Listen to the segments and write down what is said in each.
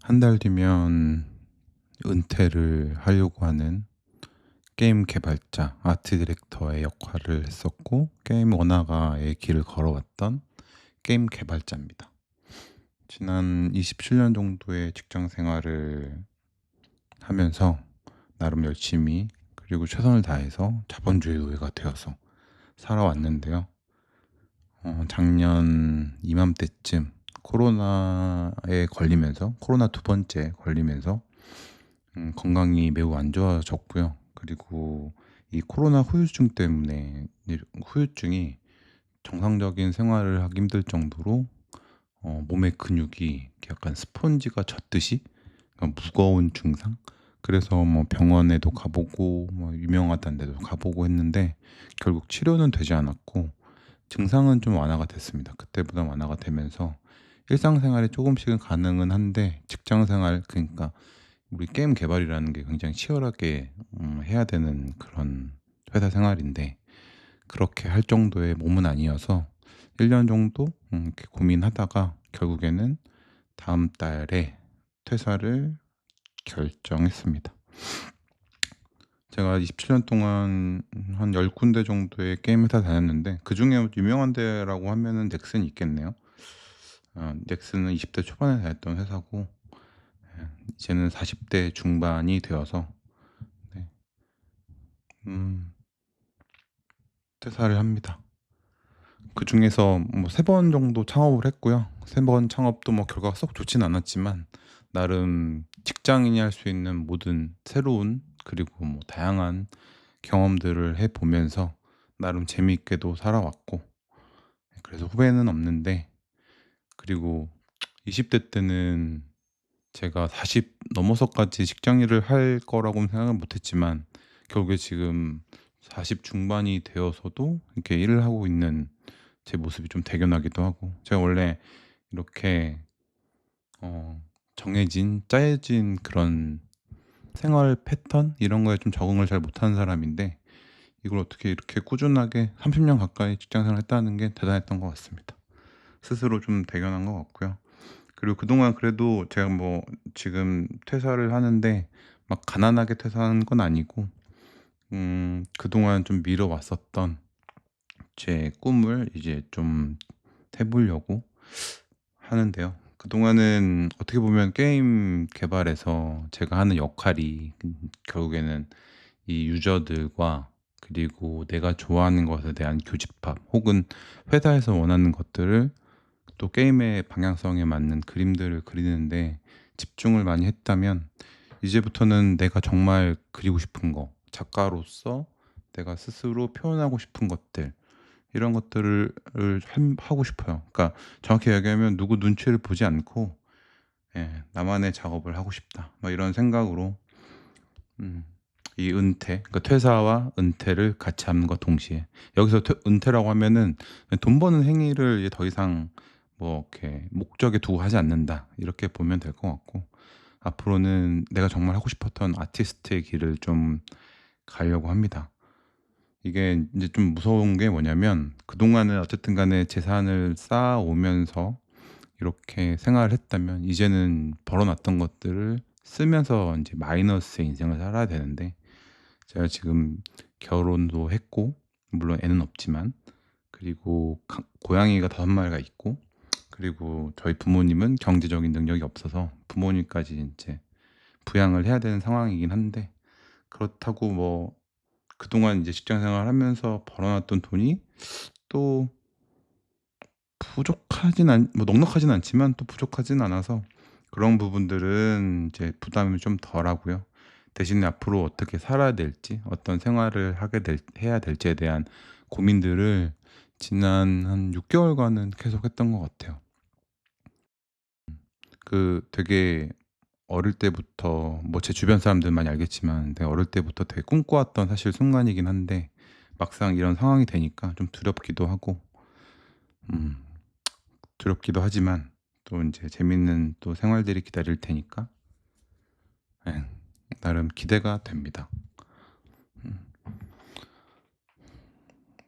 한 달 뒤면 은퇴를 하려고 하는 게임 개발자, 아트 디렉터의 역할을 했었고 게임 원화가의 길을 걸어왔던 게임 개발자입니다. 지난 27년 정도의 직장 생활을 하면서 나름 열심히 그리고 최선을 다해서 자본주의 노예가 되어서 살아왔는데요. 작년 이맘때쯤 코로나에 걸리면서 코로나 두 번째 걸리면서 건강이 매우 안 좋아졌고요. 그리고 이 코로나 후유증 때문에 후유증이 정상적인 생활을 하기 힘들 정도로 몸의 근육이 이렇게 약간 스펀지가 젖듯이 무거운 증상? 그래서 뭐 병원에도 가보고 뭐 유명하다는 데도 가보고 했는데 결국 치료는 되지 않았고 증상은 좀 완화가 됐습니다. 그때보다 완화가 되면서 일상생활이 조금씩은 가능은 한데 직장생활, 그러니까 우리 게임 개발이라는 게 굉장히 치열하게 해야 되는 그런 회사 생활인데 그렇게 할 정도의 몸은 아니어서 1년 정도 이렇게 고민하다가 결국에는 다음 달에 퇴사를 결정했습니다. 제가 27년 동안 한 10 군데 정도의 게임 회사 다녔는데 그중에 유명한 데라고 하면은 넥슨이 있겠네요. 넥슨은 20대 초반에 다녔던 회사고 이제는 40대 중반이 되어서 네. 음 퇴사를 합니다. 그중에서 뭐 3번 정도 창업을 했고요. 3번 창업도 뭐 결과가 썩 좋진 않았지만 나름 직장인이 할 수 있는 모든 새로운 그리고 뭐 다양한 경험들을 해 보면서 나름 재미있게도 살아왔고 그래서 후회는 없는데, 그리고 20대 때는 제가 40 넘어서까지 직장 일을 할 거라고는 생각을 못 했지만 결국에 지금 40 중반이 되어서도 이렇게 일을 하고 있는 제 모습이 좀 대견하기도 하고, 제가 원래 이렇게 어 정해진 짜여진 그런 생활 패턴 이런 거에 좀 적응을 잘 못하는 사람인데 이걸 어떻게 이렇게 꾸준하게 30년 가까이 직장 생활을 했다는 게 대단했던 것 같습니다. 스스로 좀 대견한 것 같고요. 그리고 그동안 그래도 제가 뭐 지금 퇴사를 하는데 막 가난하게 퇴사한 건 아니고 그동안 좀 미뤄왔었던 제 꿈을 이제 좀 해 보려고 하는데요. 그동안은 어떻게 보면 게임 개발에서 제가 하는 역할이 결국에는 이 유저들과 그리고 내가 좋아하는 것에 대한 교집합 혹은 회사에서 원하는 것들을 또 게임의 방향성에 맞는 그림들을 그리는데 집중을 많이 했다면 이제부터는 내가 정말 그리고 싶은 거, 작가로서 내가 스스로 표현하고 싶은 것들 이런 것들을 하고 싶어요. 그러니까 정확히 얘기하면 누구 눈치를 보지 않고 나만의 작업을 하고 싶다. 뭐 이런 생각으로 음 이 은퇴, 그러니까 퇴사와 은퇴를 같이 함과 동시에 여기서 은퇴라고 하면은 돈 버는 행위를 이제 더 이상 뭐 이렇게 목적에 두고 하지 않는다. 이렇게 보면 될 것 같고 앞으로는 내가 정말 하고 싶었던 아티스트의 길을 좀 가려고 합니다. 이게 이제 좀 무서운 게 뭐냐면 그동안은 어쨌든 간에 재산을 쌓아 오면서 이렇게 생활을 했다면 이제는 벌어 놨던 것들을 쓰면서 인제 마이너스의 인생을 살아야 되는데 제가 지금 결혼도 했고 물론 애는 없지만 그리고 고양이가 5마리가 있고 그리고 저희 부모님은 경제적인 능력이 없어서 부모님까지 인제 부양을 해야 되는 상황이긴 한데 그렇다고 뭐 그동안 이제 직장 생활하면서 벌어 놨던 돈이 또 부족하진 않 뭐 넉넉하진 않지만 또 부족하진 않아서 그런 부분들은 이제 부담이 좀 덜하고요. 대신에 앞으로 어떻게 살아야 될지, 어떤 생활을 하게 될 해야 될지에 대한 고민들을 지난 한 6 개월간은 계속했던 것 같아요. 되게 어릴 때부터 뭐 제 주변 사람들은 많이 알겠지만 내가 어릴 때부터 되게 꿈꿔왔던 사실 순간이긴 한데 막상 이런 상황이 되니까 좀 두렵기도 하고 음 두렵기도 하지만 또 인제 재밌는 또 생활들이 기다릴 테니까 예 나름 기대가 됩니다.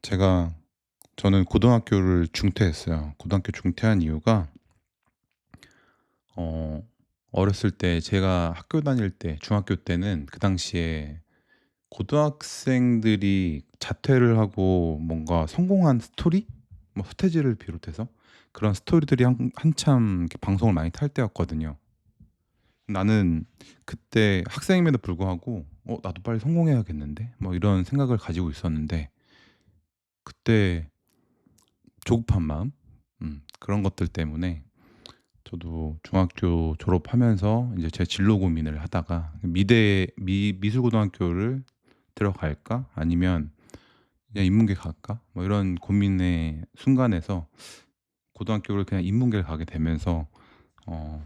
제가 저는 고등학교를 중퇴했어요. 고등학교 중퇴한 이유가 어 어렸을 때 제가 학교 다닐 때 중학교 때는 그 당시에 고등학생들이 자퇴를 하고 뭔가 성공한 스토리? 뭐 서태지를 비롯해서 그런 스토리들이 한참 이렇게 방송을 많이 탈 때였거든요. 나는 그때 학생임에도 불구하고 '나도 빨리 성공해야겠는데?' 뭐 이런 생각을 가지고 있었는데 그때 조급한 마음 그런 것들 때문에 저도 중학교 졸업하면서 이제 제 진로 고민을 하다가 미대 미술고등학교를 들어갈까? 아니면 그냥 인문계 갈까? 뭐 이런 고민의 순간에서 고등학교를 그냥 인문계를 가게 되면서 어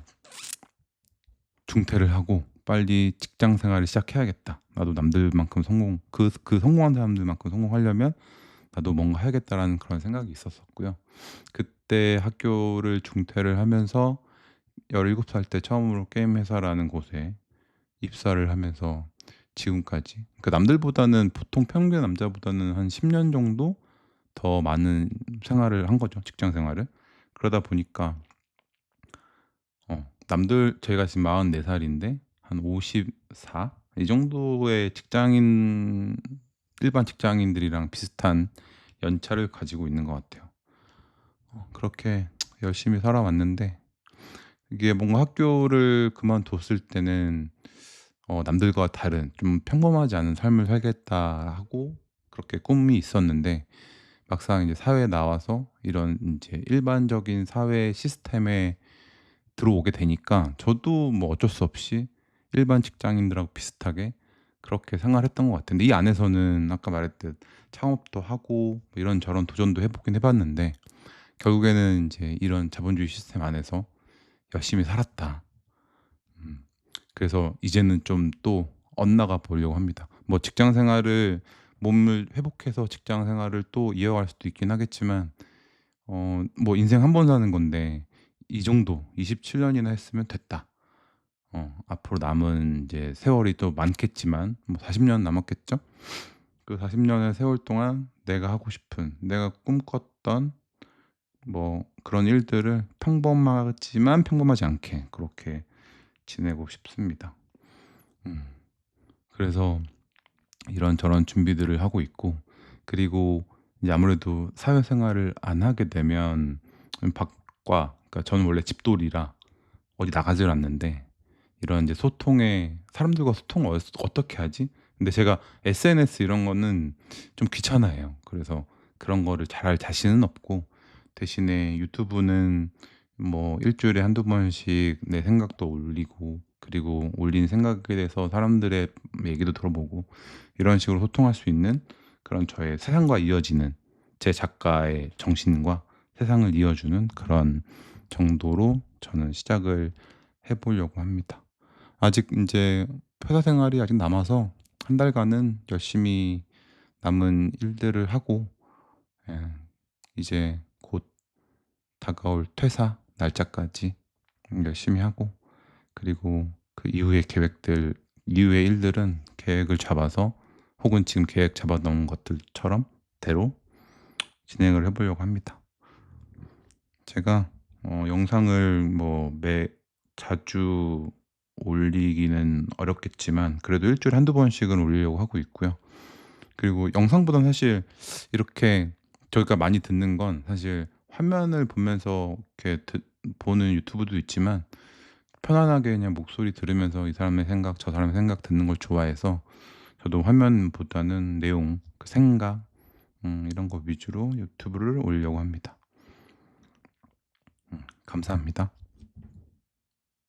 중퇴를 하고 '빨리 직장 생활을 시작해야겠다. 나도 남들만큼 성공한 사람들만큼 성공하려면 나도 뭔가 해야겠다.'라는 그런 생각이 있었었고요. 그때 학교를 중퇴를 하면서 17살 때 처음으로 게임 회사라는 곳에 입사를 하면서 지금까지 남들보다는 보통 평균 남자보다는 한 10년 정도 더 많은 생활을 한 거죠, 직장 생활을. 그러다 보니까 남들 제가 지금 44 살인데 한 54 이 정도의 일반 직장인들이랑 비슷한 연차를 가지고 있는 것 같아요. 그렇게 열심히 살아왔는데 이게 뭔가 학교를 그만뒀을 때는 '남들과 다른 좀 평범하지 않은 삶을 살겠다.' 하고 그렇게 꿈이 있었는데 막상 이제 사회에 나와서 이런 인제 일반적인 사회 시스템에 들어오게 되니까 저도 뭐 어쩔 수 없이 일반 직장인들하고 비슷하게 그렇게 생활했던 것 같은데 이 안에서는 아까 말했듯 창업도 하고 뭐 이런저런 도전도 해 보긴 해 봤는데 결국에는 인제 '이런 자본주의 시스템 안에서 열심히 살았다.' 음. 그래서 이제는 좀 또 엇나가 보려고 합니다. 뭐 직장 생활을 몸을 회복해서 직장 생활을 또 이어갈 수도 있긴 하겠지만 뭐 인생 한 번 사는 건데 이 정도 27 년이나 했으면 됐다. 앞으로 남은 이제 세월이 또 많겠지만 뭐 40년 남았겠죠? 그 40 년의 세월 동안 내가 하고 싶은 내가 꿈꿨던 뭐 그런 일들을 평범하지만 평범하지 않게 그렇게 지내고 싶습니다. 음. 그래서 이런저런 준비들을 하고 있고 그리고 이제 아무래도 사회생활을 안 하게 되면 밖과 그러니까 저는 원래 집돌이라 어디 나가질 않는데 이런 이제 소통에 사람들과 소통을 어떻게 하지? 근데 제가 SNS 이런 거는 좀 귀찮아해요. 그래서 그런 거를 잘할 자신은 없고 대신에 유튜브는 뭐 일 주일에 한두 번씩 내 생각도 올리고 그리고 올린 생각에 대해서 사람들의 얘기도 들어보고 이런 식으로 소통할 수 있는 그런 저의 세상과 이어지는 제 작가의 정신과 세상을 이어주는 그런 정도로 저는 시작을 해 보려고 합니다. 아직 인제 회사 생활이 아직 남아서 한 달간은 열심히 남은 일들을 하고 예 이제 곧 다가올 퇴사 날짜까지 열심히 하고 그리고 그 이후의 일들은 계획을 잡아서 혹은 지금 계획 잡아 놓은 것들처럼 대로 진행을 해 보려고 합니다. 제가 영상을 뭐 자주 올리기는 어렵겠지만 그래도 일 주일에 한두 번씩은 올리려고 하고 있고요. 그리고 영상보다는 사실 이렇게 저희가 많이 듣는 건 사실 화면을 보면서 이렇게 보는 유튜브도 있지만 편안하게 그냥 목소리 들으면서 이 사람의 생각 저 사람의 생각 듣는 걸 좋아해서 저도 화면보다는 내용 그 생각 이런 거 위주로 유튜브를 올리려고 합니다. 감사합니다.